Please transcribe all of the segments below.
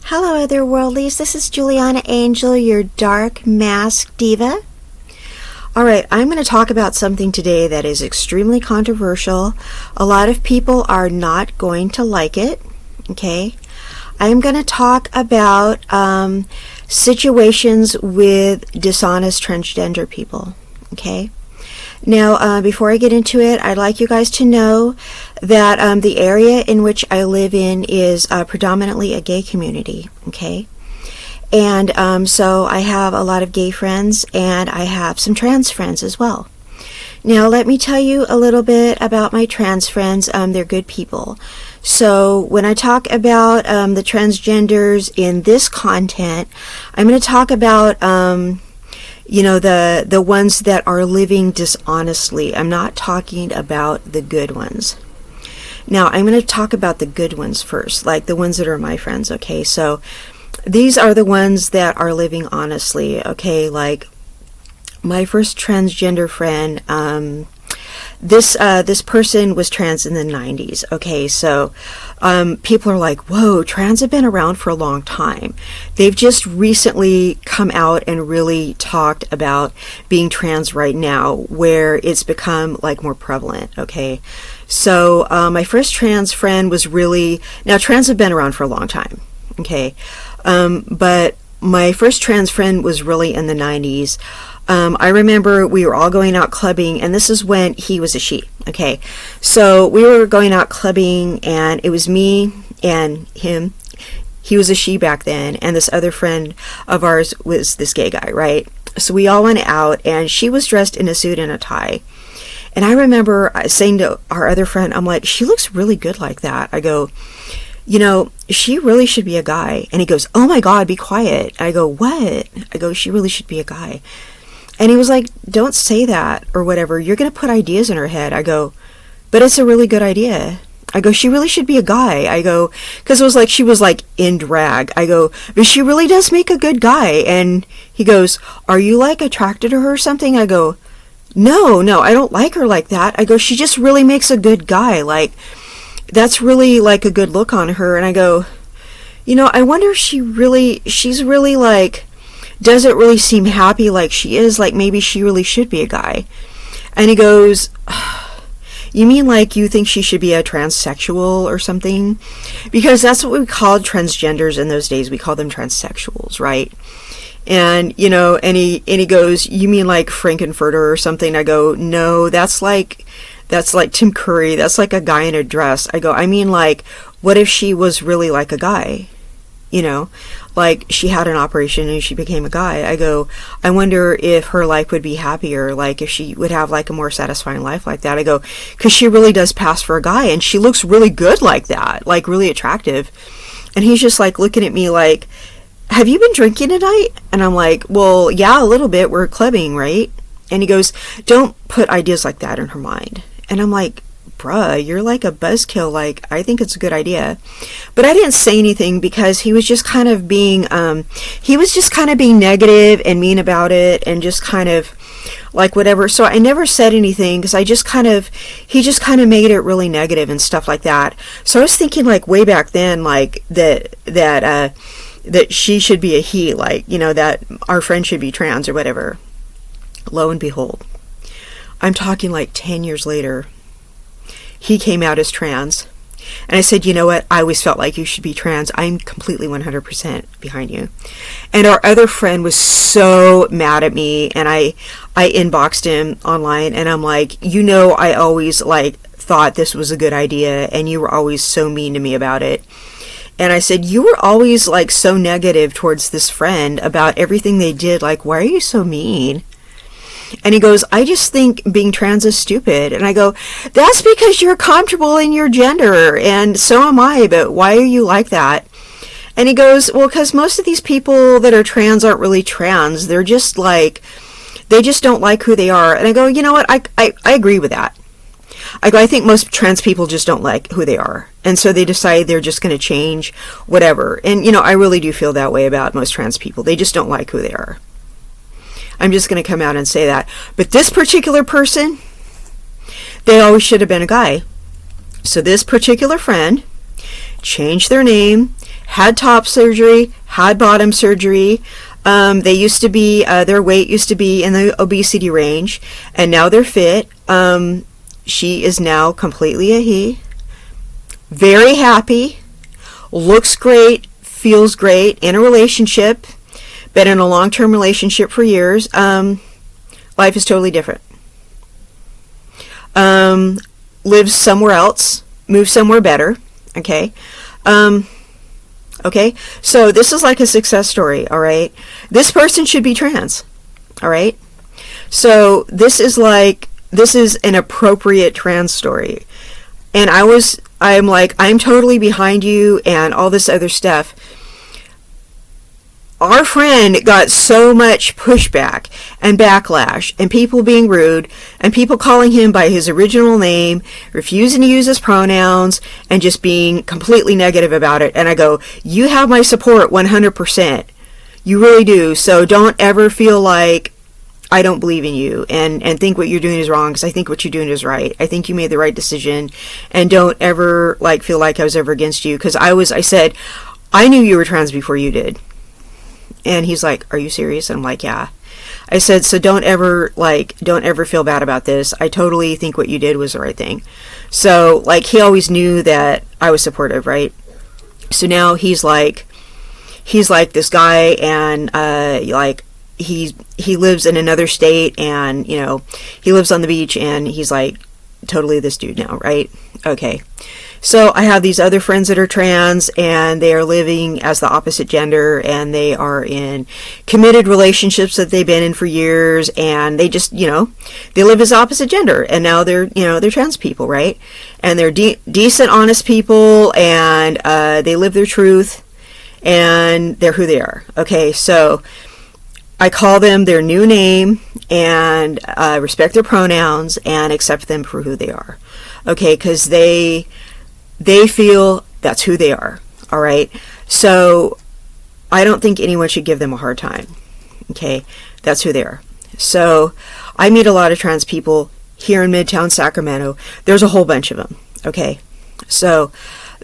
Hello, otherworldlies. This is Juliana Angel, your dark mask diva. Alright, I'm going to talk about something today that is extremely controversial. A lot of people are not going to like it. Okay? I am going to talk about situations with dishonest transgender people. Okay? Now, before I get into it, I'd like you guys to know that the area in which I live in is predominantly a gay community, okay? And so I have a lot of gay friends, and I have some trans friends as well. Now, let me tell you a little bit about my trans friends. They're good people. So when I talk about the transgenders in this content, I'm going to talk about the ones that are living dishonestly. I'm not talking about the good ones. Now, I'm going to talk about the good ones first, like the ones that are my friends, okay? So these are the ones that are living honestly, okay? Like my first transgender friend, this person was trans in the 90s, okay? So people are like, whoa, trans have been around for a long time. They've just recently come out and really talked about being trans right now, where it's become like more prevalent, okay? So my first trans friend was really, now trans have been around for a long time, okay? But my first trans friend was really in the 90s. I remember we were all going out clubbing, and this is when he was a she, okay? So we were going out clubbing, and it was me and him. He was a she back then, and this other friend of ours was this gay guy, right? So we all went out, and she was dressed in a suit and a tie. And I remember saying to our other friend, I'm like, she looks really good like that. I go, she really should be a guy. And he goes, oh my God, be quiet. I go, what? I go, she really should be a guy. And he was like, don't say that or whatever. You're going to put ideas in her head. I go, but it's a really good idea. I go, she really should be a guy. I go, because it was like she was like in drag. I go, but she really does make a good guy. And he goes, are you like attracted to her or something? I go, no, I don't like her like that. I go, she just really makes a good guy. Like, that's really like a good look on her. And I go, I wonder if she's really like, doesn't really seem happy like she is, like maybe she really should be a guy. And he goes, you mean like you think she should be a transsexual or something? Because that's what we called transgenders in those days. We called them transsexuals, right? And and he goes, you mean like Frankenfurter or something? I go, no, that's like Tim Curry. That's like a guy in a dress. I go, I mean like, what if she was really like a guy? Like she had an operation and she became a guy. I go, I wonder if her life would be happier, like if she would have like a more satisfying life like that. I go, because she really does pass for a guy and she looks really good like that, like really attractive. And he's just like looking at me like, have you been drinking tonight? And I'm like, well, yeah, a little bit. We're clubbing, right? And he goes, don't put ideas like that in her mind. And I'm like, bruh, you're like a buzzkill. Like, I think it's a good idea. But I didn't say anything because he was just kind of being negative and mean about it and just kind of like whatever. So I never said anything because he just kind of made it really negative and stuff like that. So I was thinking like way back then, like that she should be a he, like, that our friend should be trans or whatever. Lo and behold, I'm talking like 10 years later, he came out as trans. And I said, you know what? I always felt like you should be trans. I'm completely 100% behind you. And our other friend was so mad at me. And I inboxed him online. And I'm like, I always like thought this was a good idea. And you were always so mean to me about it. And I said, you were always like so negative towards this friend about everything they did. Like, why are you so mean? And he goes, I just think being trans is stupid. And I go, that's because you're comfortable in your gender, and so am I, but why are you like that? And he goes, well, because most of these people that are trans aren't really trans. They're just like, they just don't like who they are. And I go, you know what? I agree with that. I go, I think most trans people just don't like who they are. And so they decide they're just going to change whatever. And, I really do feel that way about most trans people. They just don't like who they are. I'm just going to come out and say that. But this particular person, they always should have been a guy. So this particular friend changed their name, had top surgery, had bottom surgery. They used to be, their weight used to be in the obesity range, and now they're fit. She is now completely a he. Very happy, looks great, feels great, in a relationship, been in a long-term relationship for years. Life is totally different. Lives somewhere else, moves somewhere better. Okay. Okay. So this is like a success story. All right. This person should be trans. All right. So this is an appropriate trans story. And I'm totally behind you and all this other stuff. Our friend got so much pushback and backlash and people being rude and people calling him by his original name, refusing to use his pronouns, and just being completely negative about it. And I go, you have my support 100%. You really do. So don't ever feel like I don't believe in you and think what you're doing is wrong, because I think what you're doing is right. I think you made the right decision, and don't ever feel like I was ever against you, because I said, I knew you were trans before you did. And he's like, are you serious? And I'm like, yeah. I said, so don't ever feel bad about this. I totally think what you did was the right thing. So he always knew that I was supportive, right? So now he's like this guy, and he lives in another state, and he lives on the beach, and he's like totally this dude now, right? Okay. So I have these other friends that are trans, and they are living as the opposite gender, and they are in committed relationships that they've been in for years, and they just, they live as opposite gender, and now they're trans people, right? And they're decent, honest people, and they live their truth, and they're who they are. Okay, so I call them their new name, and respect their pronouns, and accept them for who they are. Okay, because they feel that's who they are. All right. So I don't think anyone should give them a hard time. Okay. That's who they are. So I meet a lot of trans people here in Midtown Sacramento. There's a whole bunch of them. Okay. So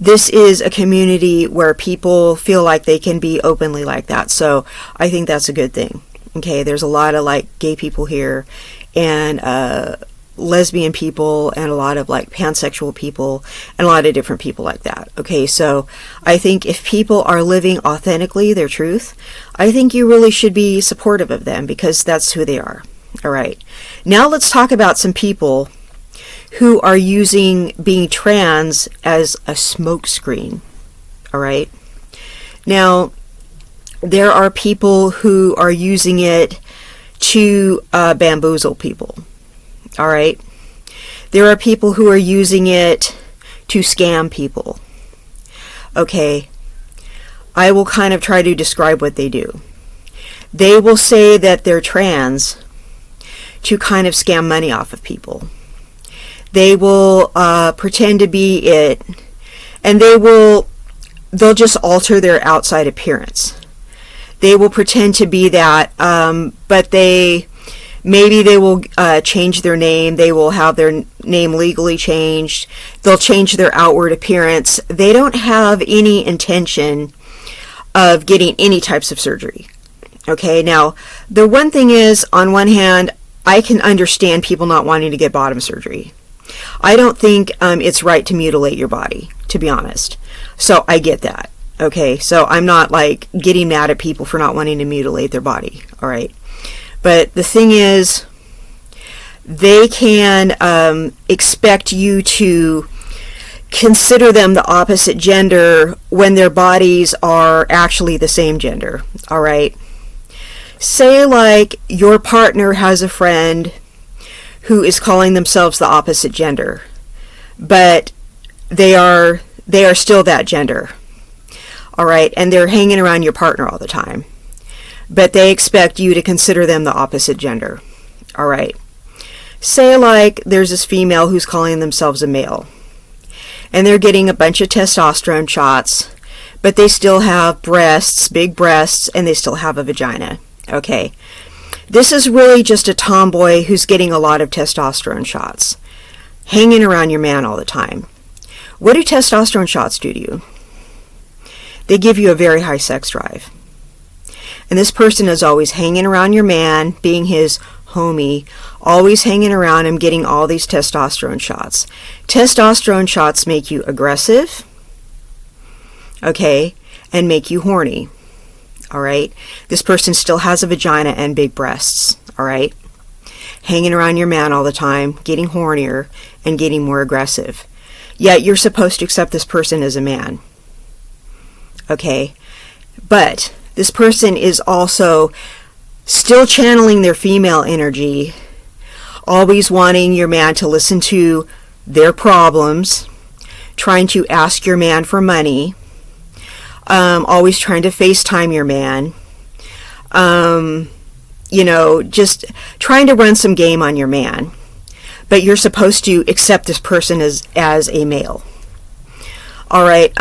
this is a community where people feel like they can be openly like that. So I think that's a good thing. Okay. There's a lot of gay people here, and lesbian people, and a lot of pansexual people, and a lot of different people like that. Okay, so I think if people are living authentically their truth, I think you really should be supportive of them, because that's who they are. All right, now let's talk about some people who are using being trans as a smokescreen. All right, now there are people who are using it to bamboozle people. All right. There are people who are using it to scam people. Okay. I will kind of try to describe what they do. They will say that they're trans to kind of scam money off of people. They will pretend to be it, and they'll just alter their outside appearance. They will pretend to be that, but maybe they will change their name. They will have their name legally changed. They'll change their outward appearance. They don't have any intention of getting any types of surgery. Okay, now, the one thing is, on one hand, I can understand people not wanting to get bottom surgery. I don't think it's right to mutilate your body, to be honest. So I get that. Okay, so I'm not getting mad at people for not wanting to mutilate their body. All right. But the thing is, they can expect you to consider them the opposite gender when their bodies are actually the same gender. All right. Say your partner has a friend who is calling themselves the opposite gender, but they are still that gender. All right. And they're hanging around your partner all the time, but they expect you to consider them the opposite gender. All right. Say there's this female who's calling themselves a male, and they're getting a bunch of testosterone shots, but they still have breasts, big breasts, and they still have a vagina. Okay. This is really just a tomboy who's getting a lot of testosterone shots, hanging around your man all the time. What do testosterone shots do to you? they give you a very high sex drive. And this person is always hanging around your man, being his homie, always hanging around him, getting all these testosterone shots. Testosterone shots make you aggressive, okay, and make you horny, all right? This person still has a vagina and big breasts, all right? Hanging around your man all the time, getting hornier, and getting more aggressive. Yet you're supposed to accept this person as a man, okay? But this person is also still channeling their female energy, always wanting your man to listen to their problems, trying to ask your man for money, always trying to FaceTime your man, you know, just trying to run some game on your man. But you're supposed to accept this person as a male. All right.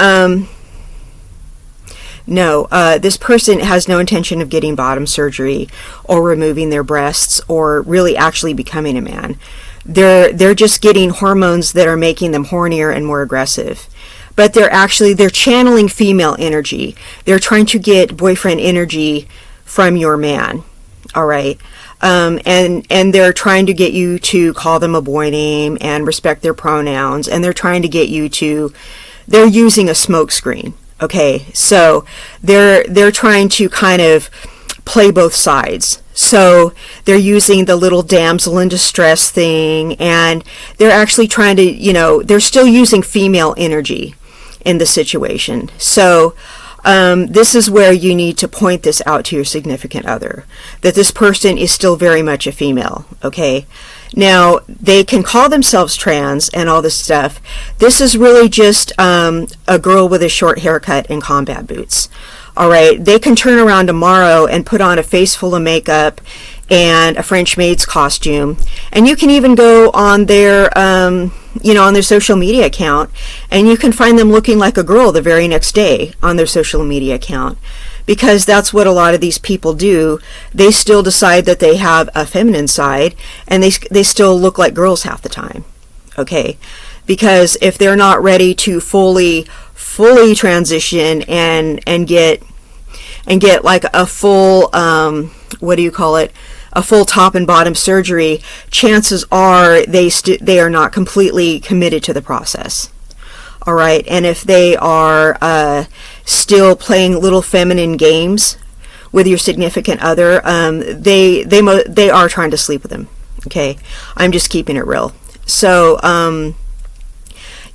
No, this person has no intention of getting bottom surgery or removing their breasts or really actually becoming a man. They're just getting hormones that are making them hornier and more aggressive. But they're channeling female energy. They're trying to get boyfriend energy from your man. All right. And they're trying to get you to call them a boy name and respect their pronouns. And they're trying to get you to, they're using a smokescreen. Okay, so they're trying to kind of play both sides. So they're using the little damsel in distress thing, and they're actually trying to, you know, they're still using female energy in the situation. So this is where you need to point this out to your significant other, that this person is still very much a female, okay? Now, they can call themselves trans and all this stuff. This is really just a girl with a short haircut and combat boots. All right, they can turn around tomorrow and put on a face full of makeup and a French maid's costume. And you can even go on their, you know, on their social media account, and you can find them looking like a girl the very next day on their social media account. Because that's what a lot of these people do. They still decide that they have a feminine side, and they still look like girls half the time. Okay? Because if they're not ready to fully transition and get like a full what do you call it? A full top and bottom surgery, chances are they are not completely committed to the process. All right, and if they are still playing little feminine games with your significant other, they are trying to sleep with them. Okay, I'm just keeping it real. So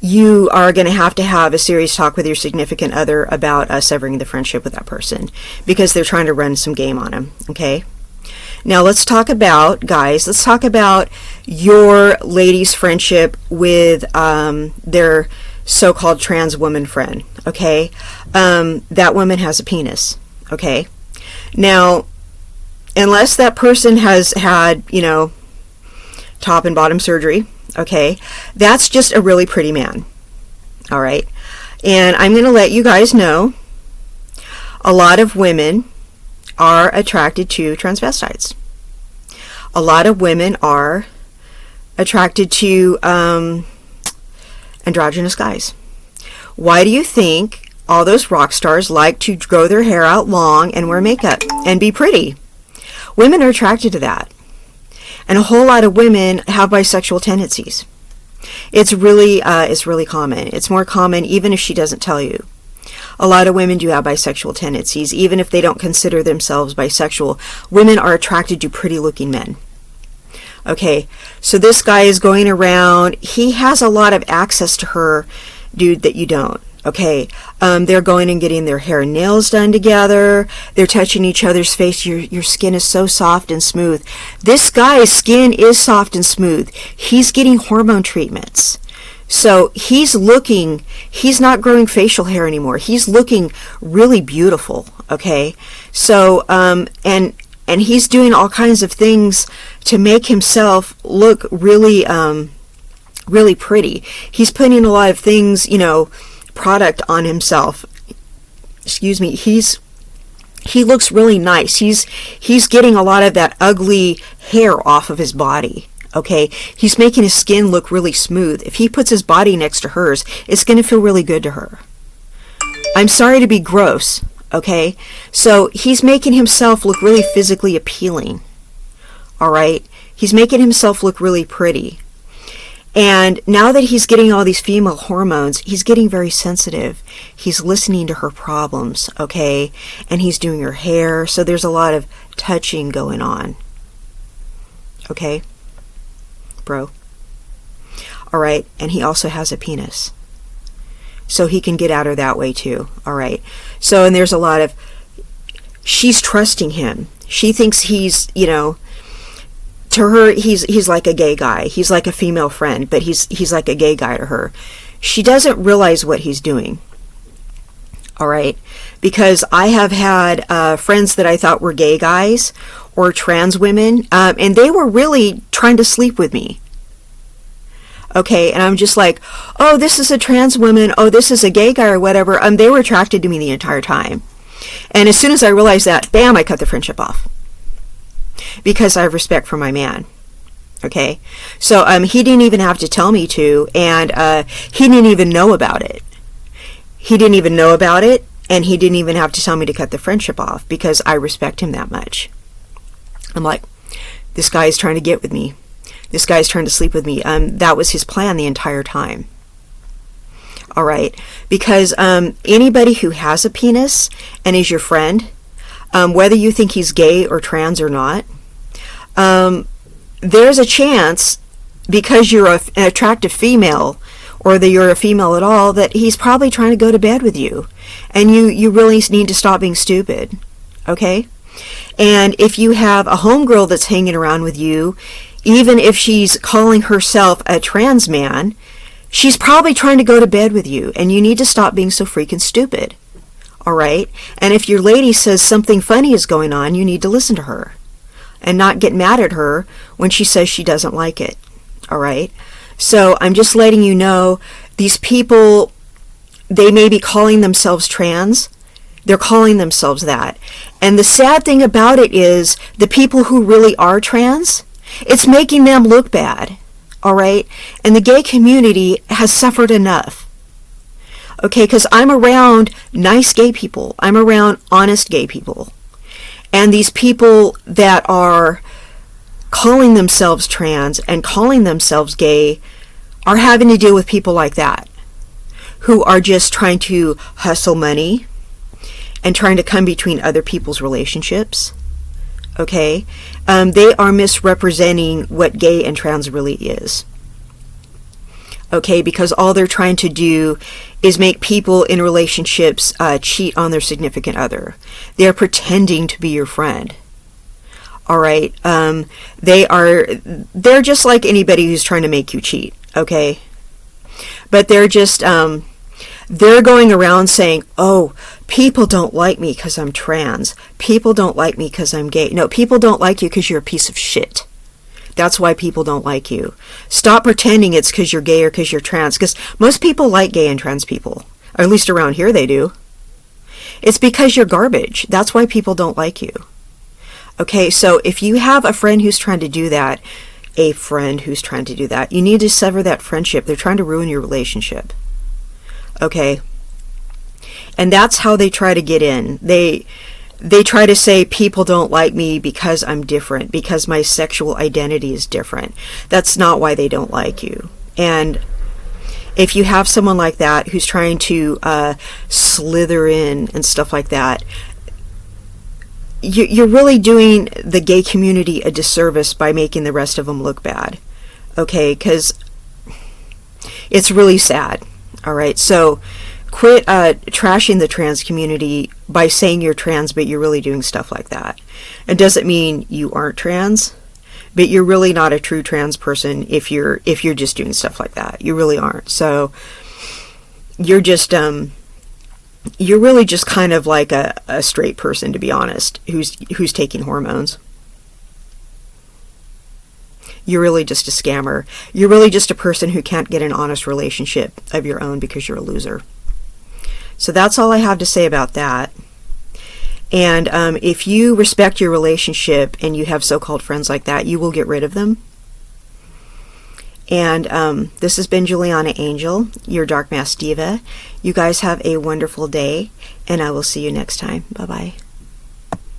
you are going to have a serious talk with your significant other about severing the friendship with that person, because they're trying to run some game on them. Okay. Now let's talk about, guys, let's talk about your lady's friendship with their so-called trans woman friend, okay? That woman has a penis, okay? Now, unless that person has had, you know, top and bottom surgery, okay, that's just a really pretty man, all right? And I'm going to let you guys know, a lot of women are attracted to transvestites. A lot of women are attracted to androgynous guys. Why do you think all those rock stars like to grow their hair out long and wear makeup and be pretty? Women are attracted to that. And a whole lot of women have bisexual tendencies. It's really common. It's more common even if she doesn't tell you. A lot of women do have bisexual tendencies, even if they don't consider themselves bisexual. Women are attracted to pretty looking men. Okay, so this guy is going around, he has a lot of access to her, dude, that you don't. Okay, they're going and getting their hair and nails done together. They're touching each other's face. Your skin is so soft and smooth. This guy's skin is soft and smooth. He's getting hormone treatments. So he's not growing facial hair anymore. He's looking really beautiful, okay? So, and he's doing all kinds of things to make himself look really, really pretty. He's putting a lot of things, you know, product on himself. Excuse me. He looks really nice. He's getting a lot of that ugly hair off of his body. Okay, he's making his skin look really smooth. If he puts his body next to hers, it's going to feel really good to her. I'm sorry to be gross, okay? So he's making himself look really physically appealing, all right? He's making himself look really pretty. And now that he's getting all these female hormones, he's getting very sensitive. He's listening to her problems, okay? And he's doing her hair, so there's a lot of touching going on. Okay? Bro. All right, and he also has a penis. So he can get at her that way too, all right? So, and there's a lot of, she's trusting him. She thinks he's, you know, to her, he's like a gay guy. He's like a female friend, but he's like a gay guy to her. She doesn't realize what he's doing. All right? Because I have had friends that I thought were gay guys or trans women, and they were really trying to sleep with me. Okay, and I'm just like, oh, this is a trans woman. Oh, this is a gay guy or whatever. They were attracted to me the entire time. And as soon as I realized that, bam, I cut the friendship off. Because I have respect for my man. Okay? So he didn't even have to tell me to, and he didn't even know about it. He didn't even know about it, and he didn't even have to tell me to cut the friendship off because I respect him that much. I'm like, this guy is trying to get with me. This guy's trying to sleep with me. That was his plan the entire time. All right? Because anybody who has a penis and is your friend, whether you think he's gay or trans or not, there's a chance, because you're an attractive female, or that you're a female at all, that he's probably trying to go to bed with you. And you really need to stop being stupid. Okay? And if you have a homegirl that's hanging around with you, even if she's calling herself a trans man, she's probably trying to go to bed with you. And you need to stop being so freaking stupid. All right? And if your lady says something funny is going on, you need to listen to her and not get mad at her when she says she doesn't like it. All right? So I'm just letting you know, these people, they may be calling themselves trans. They're calling themselves that. And the sad thing about it is, the people who really are trans, it's making them look bad. All right? And the gay community has suffered enough. Okay, because I'm around nice gay people. I'm around honest gay people. And these people that are calling themselves trans and calling themselves gay are having to deal with people like that, who are just trying to hustle money and trying to come between other people's relationships. Okay? They are misrepresenting what gay and trans really is. Okay, because all they're trying to do is make people in relationships cheat on their significant other. They're pretending to be your friend. All right, they're just like anybody who's trying to make you cheat. Okay, but they're just they're going around saying, oh, people don't like me because I'm trans. People don't like me because I'm gay. No, people don't like you because you're a piece of shit. That's why people don't like you. Stop pretending it's because you're gay or because you're trans, because most people like gay and trans people. Or at least around here they do. It's because you're garbage. That's why people don't like you. Okay, so if you have a friend who's trying to do that, you need to sever that friendship. They're trying to ruin your relationship. Okay? And that's how they try to get in. They try to say people don't like me because I'm different, because my sexual identity is different. That's not why they don't like you. And if you have someone like that who's trying to slither in and stuff like that, you're really doing the gay community a disservice by making the rest of them look bad. Okay? Because it's really sad. All right? So quit trashing the trans community by saying you're trans, but you're really doing stuff like that. It doesn't mean you aren't trans, but you're really not a true trans person if you're just doing stuff like that. You really aren't. So you're just you're really just kind of like a straight person, to be honest, who's taking hormones. You're really just a scammer. You're really just a person who can't get an honest relationship of your own because you're a loser. So that's all I have to say about that. And if you respect your relationship and you have so-called friends like that, you will get rid of them. And this has been Juliana Angel, your Dark Mask Diva. You guys have a wonderful day, and I will see you next time. Bye-bye.